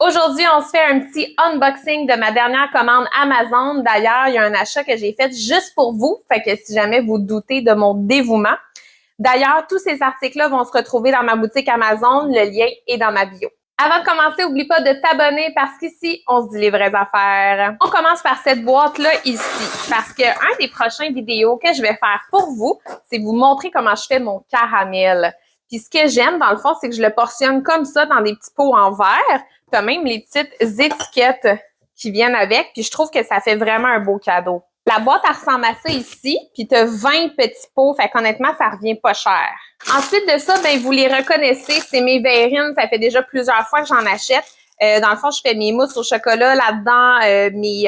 Aujourd'hui, on se fait un petit unboxing de ma dernière commande Amazon. D'ailleurs, il y a un achat que j'ai fait juste pour vous, fait que si jamais vous doutez de mon dévouement. D'ailleurs, tous ces articles-là vont se retrouver dans ma boutique Amazon. Le lien est dans ma bio. Avant de commencer, n'oublie pas de t'abonner parce qu'ici, on se dit les vraies affaires. On commence par cette boîte-là ici parce que un des prochains vidéos que je vais faire pour vous, c'est vous montrer comment je fais mon caramel. Puis ce que j'aime, dans le fond, c'est que je le portionne comme ça dans des petits pots en verre. T'as même les petites étiquettes qui viennent avec. Puis je trouve que ça fait vraiment un beau cadeau. La boîte, elle ressemble à ça ici. Puis t'as 20 petits pots. Fait qu'honnêtement, ça revient pas cher. Ensuite de ça, ben vous les reconnaissez. C'est mes verrines. Ça fait déjà plusieurs fois que j'en achète. Dans le fond, je fais mes mousses au chocolat là-dedans, mes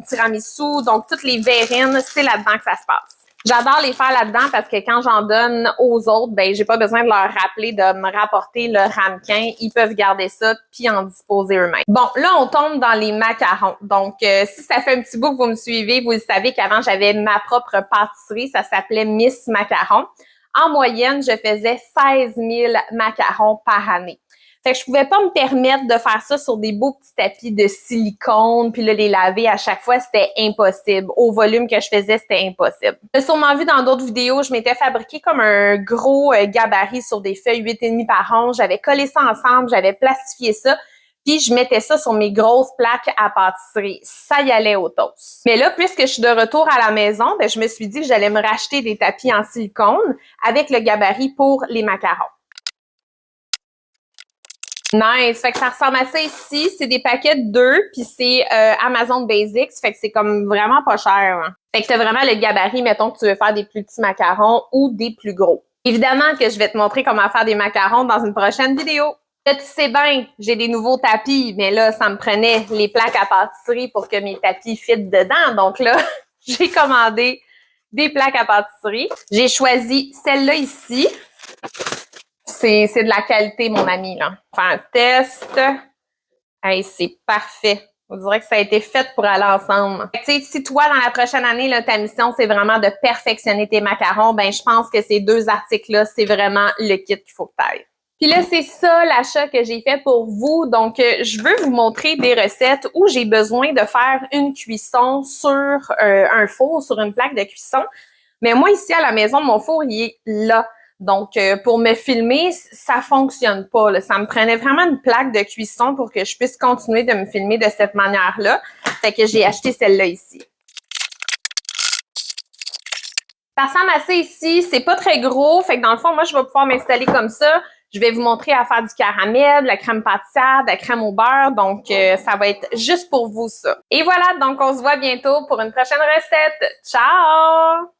tiramisu. Donc, toutes les verrines, c'est là-dedans que ça se passe. J'adore les faire là-dedans parce que quand j'en donne aux autres, ben j'ai pas besoin de leur rappeler de me rapporter le ramequin. Ils peuvent garder ça puis en disposer eux-mêmes. Bon, là, on tombe dans les macarons. Donc, si ça fait un petit bout que vous me suivez, vous le savez qu'avant, j'avais ma propre pâtisserie. Ça s'appelait Miss Macaron. En moyenne, je faisais 16 000 macarons par année. Fait que je pouvais pas me permettre de faire ça sur des beaux petits tapis de silicone, puis là, les laver à chaque fois, c'était impossible. Au volume que je faisais, c'était impossible. J'ai sûrement vu dans d'autres vidéos, je m'étais fabriqué comme un gros gabarit sur des feuilles 8,5 par 11. J'avais collé ça ensemble, j'avais plastifié ça, puis je mettais ça sur mes grosses plaques à pâtisserie. Ça y allait au toast. Mais là, puisque je suis de retour à la maison, ben, je me suis dit que j'allais me racheter des tapis en silicone avec le gabarit pour les macarons. Nice! Fait que ça ressemble à ça ici. C'est des paquets de 2, puis c'est Amazon Basics. Fait que c'est comme vraiment pas cher. Hein. Fait que t'as vraiment le gabarit, mettons que tu veux faire des plus petits macarons ou des plus gros. Évidemment que je vais te montrer comment faire des macarons dans une prochaine vidéo. Là, tu sais bien, j'ai des nouveaux tapis, mais là, ça me prenait les plaques à pâtisserie pour que mes tapis fitent dedans. Donc là, j'ai commandé des plaques à pâtisserie. J'ai choisi celle-là ici. C'est de la qualité, mon ami, là. Faire un test. Hey, c'est parfait. On dirait que ça a été fait pour aller ensemble. Tu sais, si toi, dans la prochaine année, là, ta mission, c'est vraiment de perfectionner tes macarons, ben je pense que ces deux articles-là, c'est vraiment le kit qu'il faut que tu ailles. Puis là, c'est ça l'achat que j'ai fait pour vous. Donc, je veux vous montrer des recettes où j'ai besoin de faire une cuisson sur un four, sur une plaque de cuisson. Mais moi, ici, à la maison, mon four, il est là. Donc, pour me filmer, ça fonctionne pas. Là. Ça me prenait vraiment une plaque de cuisson pour que je puisse continuer de me filmer de cette manière-là. Fait que j'ai acheté celle-là ici. Ça ressemble à ça ici. C'est pas très gros. Fait que dans le fond, moi, je vais pouvoir m'installer comme ça. Je vais vous montrer à faire du caramel, de la crème pâtissière, de la crème au beurre. Donc, ça va être juste pour vous, ça. Et voilà, donc on se voit bientôt pour une prochaine recette. Ciao!